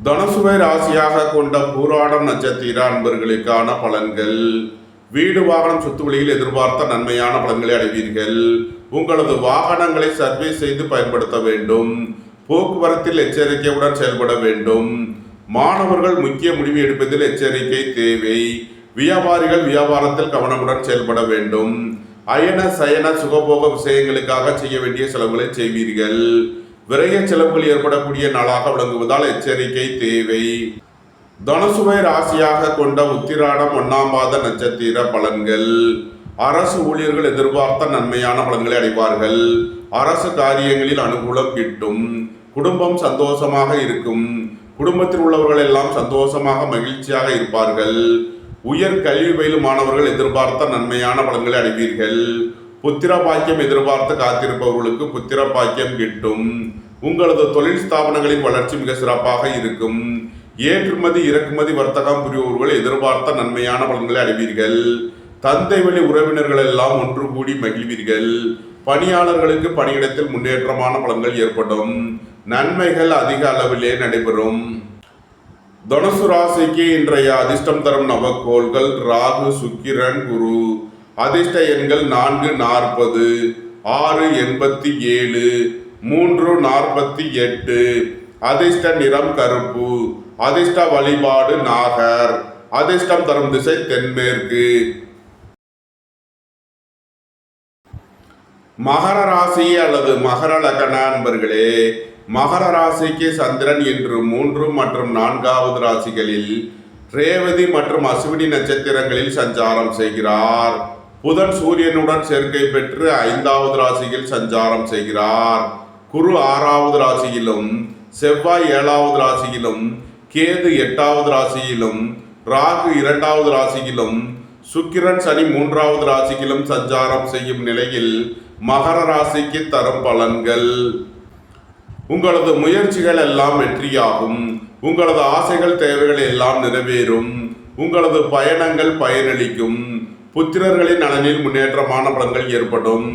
தனுசுவை ராசியாக கொண்ட பூராடம் நட்சத்திர அன்பர்களுக்கான பலன்கள். வீடு வாகனம் சொத்து வழியில் எதிர்பார்த்த நன்மையான பலன்களை அடைவீர்கள். உங்களது வாகனங்களை சர்வீஸ் செய்து பயன்படுத்த வேண்டும். போக்குவரத்தில் எச்சரிக்கையுடன் செயல்பட வேண்டும். மாணவர்கள் முக்கிய முடிவு எடுப்பதில் எச்சரிக்கை தேவை. வியாபாரிகள் வியாபாரத்தில் கவனமுடன் செயல்பட வேண்டும். அயன சயன சுகபோக விஷயங்களுக்காக செய்ய வேண்டிய செலவுகளை செய்வீர்கள். விரைய செலவுகள் ஏற்படக்கூடிய நாளாக விளங்குவதால் எச்சரிக்கை தேவை. தனுசுவை ராசியாக கொண்ட உத்திராடம் 1ஆம் பாத நட்சத்திர பலன்கள். அரசு ஊழியர்கள் எதிர்பார்த்த நன்மையான பலன்களை அடைவார்கள். அரசு காரியங்களில் அனுகூலம் கிட்டும். குடும்பம் சந்தோஷமாக இருக்கும். குடும்பத்தில் உள்ளவர்கள் எல்லாம் சந்தோஷமாக மகிழ்ச்சியாக இருப்பார்கள். உயர் கல்வி பயிலும் மாணவர்கள் எதிர்பார்த்த நன்மையான பலன்களை அடைவீர்கள். புத்திர பாக்கியம் எதிர்பார்த்து காத்திருப்பவர்களுக்கு புத்திர பாக்கியம் கிட்டும். உங்களது தொழில் ஸ்தாபனங்களின் வளர்ச்சி மிக சிறப்பாக இருக்கும். ஏற்றுமதி இறக்குமதி வர்த்தகம் புரிபவர்கள் எதிர்பார்த்த நன்மையான பலன்களை அடைவீர்கள். தந்தை வழி உறவினர்கள் எல்லாம் ஒன்று கூடி மகிழ்வீர்கள். பணியாளர்களுக்கு பணியிடத்தில் முன்னேற்றமான பலன்கள் ஏற்படும். நன்மைகள் அதிக அளவிலே நடைபெறும். தனுசு ராசிக்கு இன்றைய அதிர்ஷ்டம் தரும் நவக்கோள்கள் ராகு, சுக்கிரன், குரு. அதிர்ஷ்ட எண்கள் 440, 687, 348. அதிர்ஷ்ட நிறம் கருப்பு. அதிர்ஷ்ட வழிபாடு நாகர். அதிர்ஷ்டம் தரும் திசை தென்மேற்கு. மகர ராசி அல்லது மகர லக்ன அன்பர்களே, மகர ராசிக்கு சந்திரன் இன்று 3 மற்றும் 4வது ராசிகளில் ரேவதி மற்றும் அஸ்வினி நட்சத்திரங்களில் சஞ்சாரம் செய்கிறார். புதன் சூரியனுடன் சேர்க்கை பெற்று 5வது ராசியில் சஞ்சாரம் செய்கிறார். குரு 6வது ராசியிலும், செவ்வாய் 7வது ராசியிலும், கேது 8வது ராசியிலும், ராகு 2வது ராசியிலும், சுக்கிரன் சனி 3வது ராசியிலும் சஞ்சாரம் செய்யும் நிலையில் மகர ராசிக்கு தரும் பலன்கள். உங்களது முயற்சிகள் எல்லாம் வெற்றியாகும். உங்களது ஆசைகள் தேவைகள் எல்லாம் நிறைவேறும். உங்களது பயணங்கள் பயனளிக்கும். புத்திரர்களின் நலனில் முன்னேற்றமான பலன்கள் ஏற்படும்.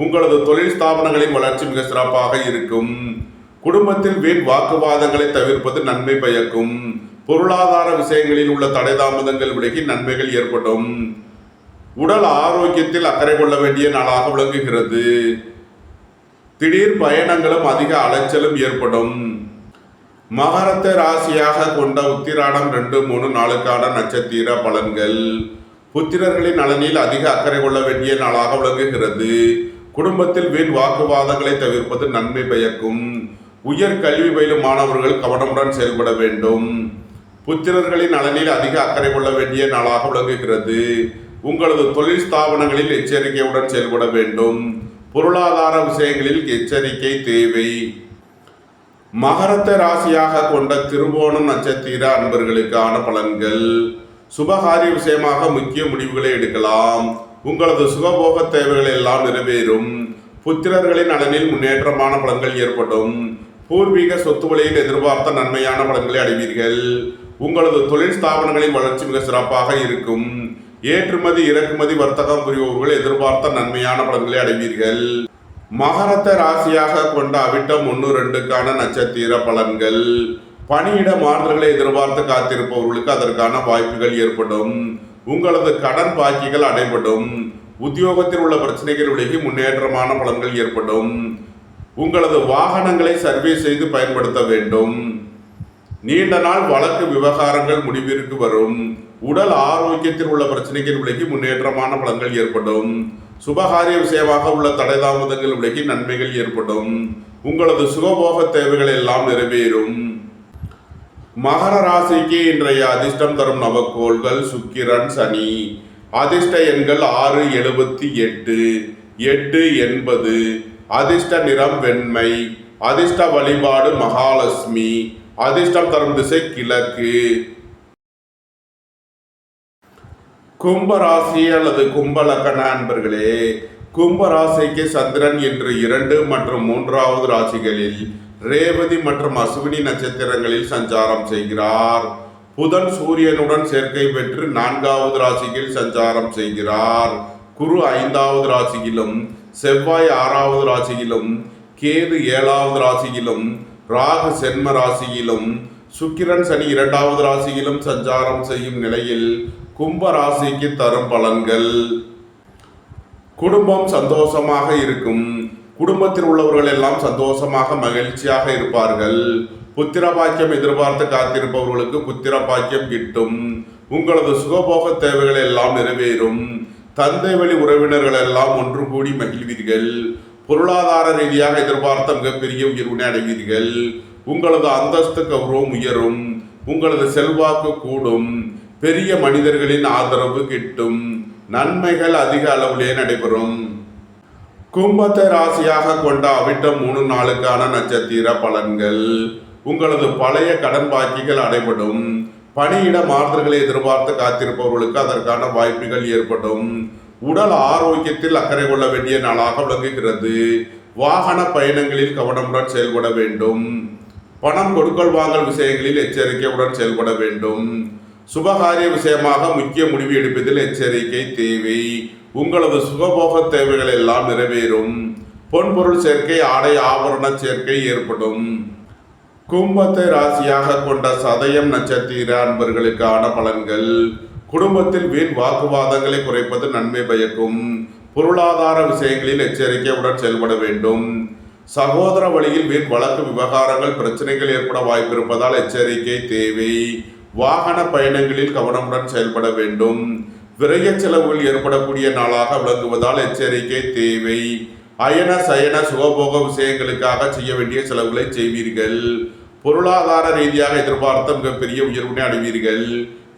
உங்களது தொழில் ஸ்தாபனங்களின் வளர்ச்சி மிக சிறப்பாக இருக்கும். குடும்பத்தில் வீண் வாக்குவாதங்களை தவிர்ப்பது நன்மை பயக்கும். பொருளாதார விஷயங்களில் உள்ள தடை தாமதங்கள் விலகி நன்மைகள் ஏற்படும். உடல் ஆரோக்கியத்தில் அக்கறை கொள்ள வேண்டிய நாளாக விளங்குகிறது. திடீர் பயணங்களும் அதிக அலைச்சலும் ஏற்படும். மகரத்தை ராசியாக கொண்ட உத்திராடம் 2, 3, 4க்கான நட்சத்திர பலன்கள். புத்திரர்களின் நலனில் அதிக அக்கறை கொள்ள வேண்டிய நாளாக விளங்குகிறது. குடும்பத்தில் வீண் வாக்குவாதங்களை தவிர்ப்பது நன்மை பயக்கும். உயர் கல்வி பயிலும் மாணவர்கள் கவனமுடன் செயல்பட வேண்டும். புத்திரர்களின் நலனில் அதிக அக்கறை கொள்ள வேண்டிய நாளாக விளங்குகிறது. உங்களது தொழில் ஸ்தாபனங்களில் எச்சரிக்கையுடன் செயல்பட வேண்டும். பொருளாதார விஷயங்களில் எச்சரிக்கை தேவை. மகரத்தை ராசியாக கொண்ட திருவோணம் நட்சத்திர அன்பர்களுக்கான பலன்கள். சுபகாரிய விஷயமாக முக்கிய முடிவுகளை எடுக்கலாம். உங்களது சுகபோக தேவைகள் எல்லாம் நிறைவேறும். புத்திரர்களின் நலனில் முன்னேற்றமான பலன்கள் ஏற்படும். பூர்வீக சொத்து வழியில் எதிர்பார்த்த நன்மையான பலன்களை அடைவீர்கள். உங்களது தொழில் ஸ்தாபனங்களின் வளர்ச்சி மிக சிறப்பாக இருக்கும். ஏற்றுமதி இறக்குமதி வர்த்தகம் புரிபவர்கள் எதிர்பார்த்த நன்மையான பலன்களை அடைவீர்கள். மகரத்தை ராசியாக கொண்ட அவிட்டம் 1, 2க்கான நட்சத்திர பலன்கள். பணியிட மாறுதல்களை எதிர்பார்த்து காத்திருப்பவர்களுக்கு அதற்கான வாய்ப்புகள் ஏற்படும். உங்களது கடன் பாக்கிகள் அடைபடும். உத்தியோகத்தில் உள்ள பிரச்சனைகள் விலகி முன்னேற்றமான பலன்கள் ஏற்படும். உங்களது வாகனங்களை சர்வீஸ் செய்து பயன்படுத்த வேண்டும். நீண்ட நாள் வழக்கு விவகாரங்கள் முடிவிற்கு வரும். உடல் ஆரோக்கியத்தில் உள்ள பிரச்சனைகள் விலகி முன்னேற்றமான பலன்கள் ஏற்படும். சுபகாரிய விஷயமாக உள்ள தடை தாமதங்கள் விலகி நன்மைகள் ஏற்படும். உங்களது சுகபோக தேவைகள் எல்லாம் நிறைவேறும். மகர ராசிக்கு இன்றைய அதிர்ஷ்டம் தரும் நவக்கோள்கள் சுக்கிரன், சனி. அதிர்ஷ்ட எண்கள் 678, 880. அதிர்ஷ்ட நிறம் வெண்மை. அதிர்ஷ்ட வழிபாடு மகாலட்சுமி. அதிர்ஷ்டம் தரும் திசை கிழக்கு. கும்பராசி அல்லது கும்பலக்கண அன்பர்களே, கும்பராசிக்கு சந்திரன் இன்று 2 மற்றும் 3வது ராசிகளில் ரேவதி மற்றும் அஸ்வினி நட்சத்திரங்களில் சஞ்சாரம் செய்கிறார். புதன் சூரியனுடன் சேர்க்கை பெற்று 4வது ராசியில் சஞ்சாரம் செய்கிறார். குரு 5வது ராசியிலும், செவ்வாய் 6வது ராசியிலும், கேது 7வது ராசியிலும், ராகு சென்ம ராசியிலும், சுக்கிரன் சனி 2வது ராசியிலும் சஞ்சாரம் செய்யும் நிலையில் கும்ப ராசிக்கு தரும் பலன்கள். குடும்பம் சந்தோஷமாக இருக்கும். குடும்பத்தில் உள்ளவர்கள் எல்லாம் சந்தோஷமாக மகிழ்ச்சியாக இருப்பார்கள். புத்திர பாக்கியம் எதிர்பார்த்து காத்திருப்பவர்களுக்கு புத்திர பாக்கியம் கிட்டும். உங்களது சுகபோக தேவைகள் எல்லாம் நிறைவேறும். தந்தை வழி உறவினர்கள் எல்லாம் ஒன்று கூடி மகிழ்வீர்கள். பொருளாதார ரீதியாக எதிர்பார்த்த மிகப்பெரிய உயர்வினை அடைவீர்கள். உங்களது அந்தஸ்து கௌரவம் உயரும். உங்களது செல்வாக்கு கூடும். பெரிய மனிதர்களின் ஆதரவு கிட்டும். நன்மைகள் அதிக அளவிலே நடைபெறும். கும்பத்தை ராசியாக கொண்ட அவிட்டம் 3 நாளுக்கான நட்சத்திர பலன்கள். உங்களது பழைய கடன் பாக்கிகள் அடைபடும். பணியிட மாறுதல்களை எதிர்பார்த்து காத்திருப்பவர்களுக்கு அதற்கான வாய்ப்புகள் ஏற்படும். உடல் ஆரோக்கியத்தில் அக்கறை கொள்ள வேண்டிய நாளாக விளங்குகிறது. வாகன பயணங்களில் கவனமுடன் செயல்பட வேண்டும். பணம் கொடுக்கல் வாங்கல் விஷயங்களில் எச்சரிக்கையுடன் செயல்பட வேண்டும். சுபகாரிய விஷயமாக முக்கிய முடிவு எடுப்பதில் எச்சரிக்கை தேவை. உங்களது சுகபோக தேவைகள் எல்லாம் நிறைவேறும். பொன்பொருள் சேர்க்கை, ஆடை ஆபரண சேர்க்கை ஏற்படும். கும்பத்தை ராசியாக கொண்ட சதயம் நட்சத்திர அன்பர்களுக்கான பலன்கள். குடும்பத்தில் வீண் வாக்குவாதங்களை குறைப்பது நன்மை பயக்கும். பொருளாதார விஷயங்களில் எச்சரிக்கையுடன் செயல்பட வேண்டும். சகோதர வழியில் வீண் வழக்கு விவகாரங்கள் பிரச்சனைகள் ஏற்பட வாய்ப்பு இருப்பதால் எச்சரிக்கை தேவை. வாகன பயணங்களில் கவனமுடன் செயல்பட வேண்டும். விரய செலவுகள் ஏற்படக்கூடிய நாளாக விளங்குவதால் எச்சரிக்கை தேவை. அயன சயன சுகபோக விஷயங்களுக்காக செய்ய வேண்டிய செலவுகளை செய்வீர்கள். பொருளாதார ரீதியாக எதிர்பார்த்த மிகப்பெரிய உயர்வினை அடைவீர்கள்.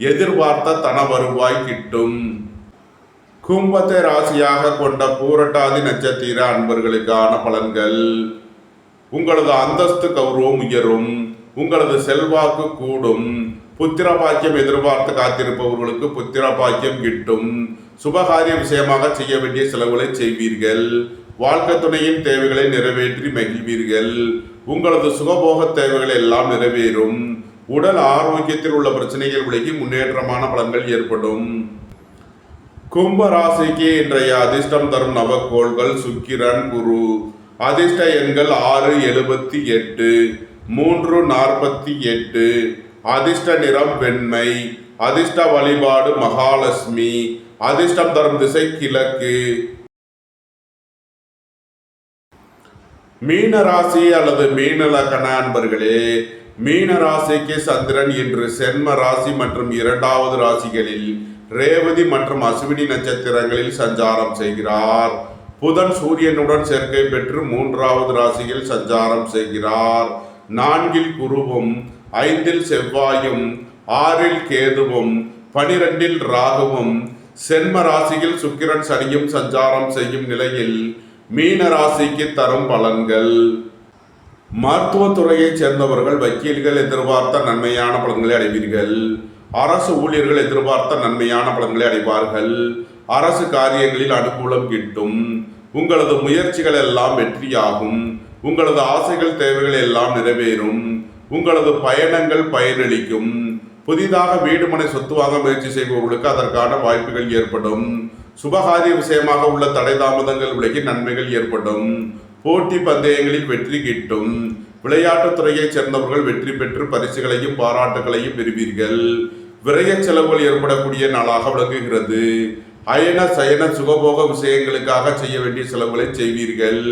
எதிர்பார்த்த தன வருவாய் கிட்டும். கும்பத்தை ராசியாக கொண்ட பூரட்டாதி நட்சத்திர அன்பர்களுக்கான பலன்கள். உங்களது அந்தஸ்து கௌரவம் உயரும். உங்களது செல்வாக்கு கூடும். புத்திர பாக்கியம் எதிர்பார்த்து காத்திருப்பவர்களுக்கு புத்திர பாக்கியம் கிட்டும். சுபகாரிய விஷயமாக செய்ய வேண்டிய செலவுகளை செய்வீர்கள். வாழ்க்கை துணையின் தேவைகளை நிறைவேற்றி மகிழ்வீர்கள். உங்களது சுகபோக தேவைகள் எல்லாம் நிறைவேறும். உடல் ஆரோக்கியத்தில் உள்ள பிரச்சனைகள் விலகி முன்னேற்றமான பலன்கள் ஏற்படும். கும்ப ராசிக்கு இன்றைய அதிர்ஷ்டம் தரும் நவக்கோள்கள் சுக்கிரன், குரு. அதிர்ஷ்ட எண்கள் 6, 78, 3, 48. அதிர்ஷ்ட நிறம் வெண்மை. அதிர்ஷ்ட வழிபாடு மகாலட்சுமி. அதிர்ஷ்டம் தரும் திசை கிழக்கு. மீன ராசி அல்லது மீன லக்ன அன்பர்களே, மீன ராசிக்கு சந்திரன் இன்று சென்ம ராசி மற்றும் 2வது ராசிகளில் ரேவதி மற்றும் அஸ்வினி நட்சத்திரங்களில் சஞ்சாரம் செய்கிறார். புதன் சூரியனுடன் சேர்க்கை பெற்று 3வது ராசியில் சஞ்சாரம் செய்கிறார். 4ல் குருவும், 5ல் செவ்வாயும், 6ல் கேதுவும், 12ல் ராகுவும், சென்ம ராசியில் சுக்கிரன் சனியும் சஞ்சாரம் செய்யும் நிலையில் மீன ராசிக்கு தரும் பலன்கள். மருத்துவத்துறையைச் சேர்ந்தவர்கள், வக்கீல்கள் எதிர்பார்த்த நன்மையான பலன்களை அடைவீர்கள். அரசு ஊழியர்கள் எதிர்பார்த்த நன்மையான பலன்களை அடைவார்கள். அரசு காரியங்களில் அனுகூலம் கிட்டும். உங்களது முயற்சிகள் எல்லாம் வெற்றியாகும். உங்களது ஆசைகள் தேவைகள் எல்லாம் நிறைவேறும். உங்களது பயணங்கள் பயனளிக்கும். புதிதாக வீடு மனை சொத்து வாங்க முயற்சி செய்பவர்களுக்கு அதற்கான வாய்ப்புகள் ஏற்படும். சுபகாரிய விஷயமாக உள்ள தடை தாமதங்கள் விலகி நன்மைகள் ஏற்படும். போட்டி பந்தயங்களில் வெற்றி கிட்டும். விளையாட்டுத் துறையைச் சேர்ந்தவர்கள் வெற்றி பெற்று பரிசுகளையும் பாராட்டுகளையும் பெறுவீர்கள். விரய செலவுகள் ஏற்படக்கூடிய நாளாக விளங்குகிறது. அயன சயன சுகபோக விஷயங்களுக்காக செய்ய வேண்டிய செலவுகளை செய்வீர்கள்.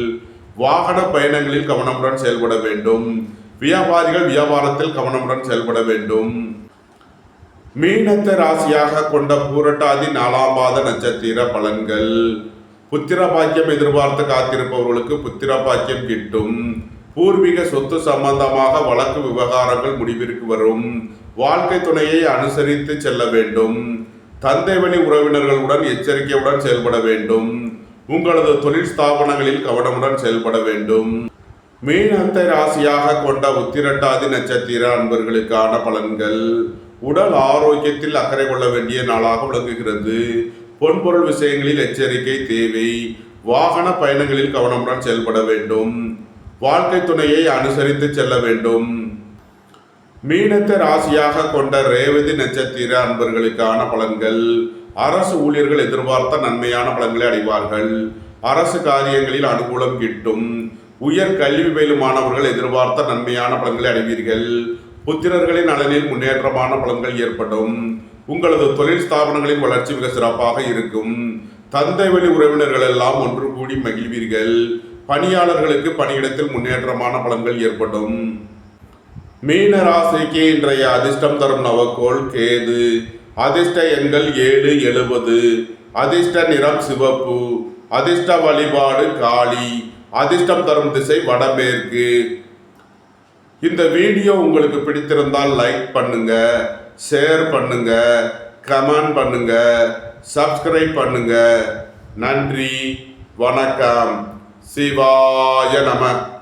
வாகன பயணங்களில் கவனமுடன் செயல்பட வேண்டும். வியாபாரிகள் வியாபாரத்தில் கவனமுடன் செயல்பட வேண்டும். மீனத்தை ராசியாக கொண்ட பூரட்டாதி 4ஆம் பாத நட்சத்திர பலன்கள். புத்திர பாக்கியம் எதிர்பார்த்து காத்திருப்பவர்களுக்கு புத்திர பாக்கியம் கிட்டும். பூர்வீக சொத்து சம்பந்தமாக வழக்கு விவகாரங்கள் முடிவிற்கு வரும். வாழ்க்கை துணையை அனுசரித்து செல்ல வேண்டும். தந்தை வழி உறவினர்களுடன் எச்சரிக்கையுடன் செயல்பட வேண்டும். உங்களது தொழில் ஸ்தாபனங்களில் கவனமுடன் செயல்பட வேண்டும். மீனத்தை ராசியாக கொண்ட உத்திரட்டாதி நட்சத்திர அன்பர்களுக்கான பலன்கள். உடல் ஆரோக்கியத்தில் அக்கறை கொள்ள வேண்டிய நாளாக விளங்குகிறது. பொன்பொருள் விஷயங்களில் எச்சரிக்கை தேவை. வாகன பயணங்களில் கவனமுடன் செயல்பட வேண்டும். வாழ்க்கை துணையை அனுசரித்து செல்ல வேண்டும். மீனத்தை ராசியாக கொண்ட ரேவதி நட்சத்திர அன்பர்களுக்கான பலன்கள். அரசு ஊழியர்கள் எதிர்பார்த்த நன்மையான பலன்களை அடைவார்கள். அரசு காரியங்களில் அனுகூலம் கிட்டும். உயர் கல்வி பயிலும் மாணவர்கள் எதிர்பார்த்த நன்மையான பலன்களை அடைவீர்கள். புத்திரர்களின் நலனில் முன்னேற்றமான பலன்கள் ஏற்படும். உங்களது தொழில் ஸ்தாபனங்களின் வளர்ச்சி மிக சிறப்பாக இருக்கும். தந்தை வழி உறவினர்கள் எல்லாம் ஒன்று கூடி மகிழ்வீர்கள். பணியாளர்களுக்கு பணியிடத்தில் முன்னேற்றமான பலன்கள் ஏற்படும். மீன ராசிக்கு இன்றைய அதிர்ஷ்டம் தரும் நவக்கோள் கேது. அதிர்ஷ்ட எண்கள் 7 70. அதிர்ஷ்ட நிறம் சிவப்பு. அதிர்ஷ்ட வழிபாடு காளி. அதிர்ஷ்டம் தரும் திசை வடமேற்கு. இந்த வீடியோ உங்களுக்கு பிடித்திருந்தால் லைக் பண்ணுங்க, ஷேர் பண்ணுங்க, கமெண்ட் பண்ணுங்க, சப்ஸ்கிரைப் பண்ணுங்க. நன்றி, வணக்கம். சிவாய நம.